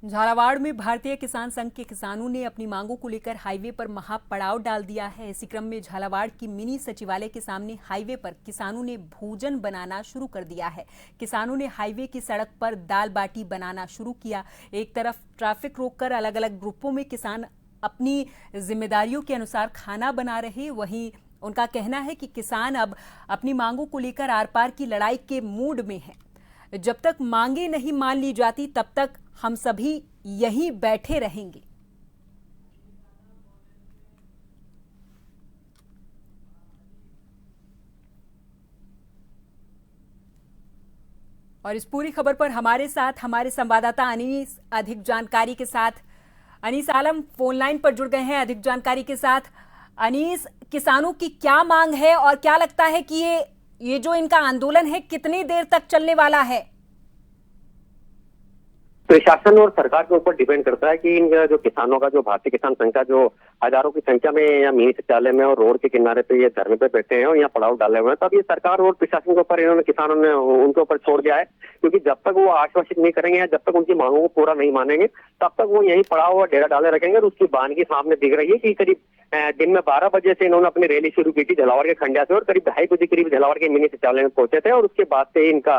झालावाड़ में भारतीय किसान संघ के किसानों ने अपनी मांगों को लेकर हाईवे पर महापड़ाव डाल दिया है। इसी क्रम में झालावाड़ की मिनी सचिवालय के सामने हाईवे पर किसानों ने भोजन बनाना शुरू कर दिया है। किसानों ने हाईवे की सड़क पर दाल बाटी बनाना शुरू किया। एक तरफ ट्रैफिक रोककर अलग अलग ग्रुपों में किसान अपनी जिम्मेदारियों के अनुसार खाना बना रहे, वहीं उनका कहना है कि किसान अब अपनी मांगों को लेकर आर पार की लड़ाई के मूड में है। जब तक मांगे नहीं मान ली जाती तब तक हम सभी यहीं बैठे रहेंगे। और इस पूरी खबर पर हमारे साथ हमारे संवाददाता अनीस अधिक जानकारी के साथ अनीस आलम फोन लाइन पर जुड़ गए हैं अधिक जानकारी के साथ। अनीस, किसानों की क्या मांग है और क्या लगता है कि ये जो इनका आंदोलन है कितनी देर तक चलने वाला है? प्रशासन और सरकार के ऊपर डिपेंड करता है कि इन जो किसानों का, जो भारतीय किसान संघ का, जो हजारों की संख्या में या मिनी शौचालय में और रोड के किनारे पे ये धरने पे बैठे हैं और यहाँ पड़ाव डाले हुए हैं, तब ये सरकार और प्रशासन के ऊपर इन्होंने, किसानों ने उनके ऊपर छोड़ दिया है। क्योंकि जब तक वो आश्वासित नहीं करेंगे या जब तक उनकी मांगों को पूरा नहीं मानेंगे तब तक वो यही पड़ाव और डेरा डाले रखेंगे। और उसकी बानगी सामने दिख रही है कि करीब दिन में 12 बजे से इन्होंने अपनी रैली शुरू की थी झालावाड़ के खंडिया से और करीब 2:30 बजे करीब झालावाड़ के मिनी शौचालय में पहुंचे थे और उसके बाद से इनका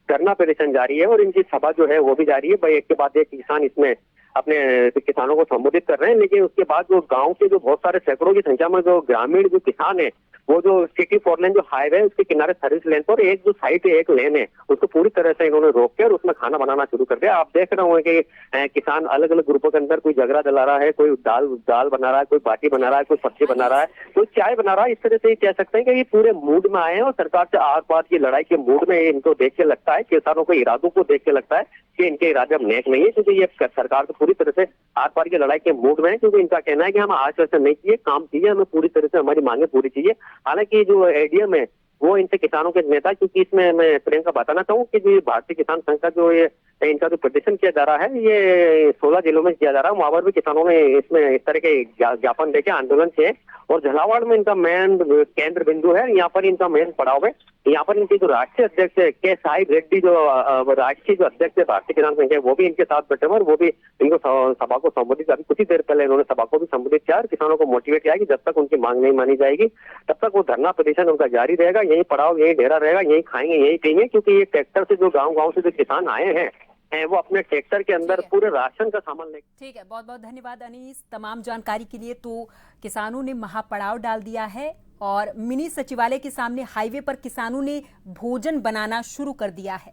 धरना प्रदर्शन जारी है और इनकी सभा जो है वो भी जारी है। भाई एक के बाद एक किसान इसमें अपने किसानों को संबोधित कर रहे हैं। लेकिन उसके बाद जो गांव के जो बहुत सारे सैकड़ों की संख्या में जो ग्रामीण जो किसान है, वो जो सिटी 4 लेन जो हाईवे है उसके किनारे सर्विस लेन पर एक जो साइड है, एक लेन है, उसको पूरी तरह से इन्होंने रोक के और उसमें खाना बनाना शुरू कर दिया। आप देख रहे होंगे कि किसान अलग अलग ग्रुपों के अंदर कोई जगरा जला रहा है, कोई दाल बना रहा है, कोई बाटी बना रहा है, कोई सब्जी बना रहा है, कोई चाय बना रहा है। इस तरह से कह सकते हैं कि ये पूरे मूड में आए हैं और सरकार से आर पार की लड़ाई के मूड में इनको देख के लगता है, किसानों के इरादों को देख के लगता है कि इनके इरादे अब नेक नहीं है। क्योंकि ये सरकार तो पूरी तरह से आर पार की लड़ाई के मूड में है। क्योंकि इनका कहना है कि हम आश्वासन नहीं किए, काम किए, हमें पूरी तरह से हमारी मांगे पूरी चाहिए। हालांकि जो एडीएम है वो इनसे किसानों के नेता, क्योंकि इसमें मैं प्रियंका बताना चाहूँ कि जो भारतीय किसान संघ का जो ये इनका जो प्रदर्शन किया जा रहा है, ये 16 जिलों में किया जा रहा है। वहां पर भी किसानों ने इसमें इस तरह के ज्ञापन देके आंदोलन किए और झालावाड़ में इनका मेन केंद्र बिंदु है। यहाँ पर इनका मेन पड़ाव है। यहाँ पर इनके जो राष्ट्रीय अध्यक्ष है के साहिब रेड्डी, जो राष्ट्रीय जो अध्यक्ष है भारतीय किसान संघ के, वो भी इनके साथ बैठे हुए और वो भी इनको सभा को संबोधित, अभी कुछ ही देर पहले इन्होंने सभा को भी संबोधित किया और किसानों को मोटिवेट किया कि जब तक उनकी मांग नहीं मानी जाएगी तब तक वो धरना प्रदर्शन उनका जारी रहेगा, यही पड़ाव, यही डेरा रहेगा, यही खाएंगे, यही पिएंगे। क्योंकि ये ट्रैक्टर से जो गाँव से जो किसान आए हैं वो अपने ट्रैक्टर के अंदर पूरे राशन का सामान ले। ठीक है, बहुत बहुत धन्यवाद अनीस तमाम जानकारी के लिए। तो किसानों ने महापड़ाव डाल दिया है और मिनी सचिवालय के सामने हाईवे पर किसानों ने भोजन बनाना शुरू कर दिया है।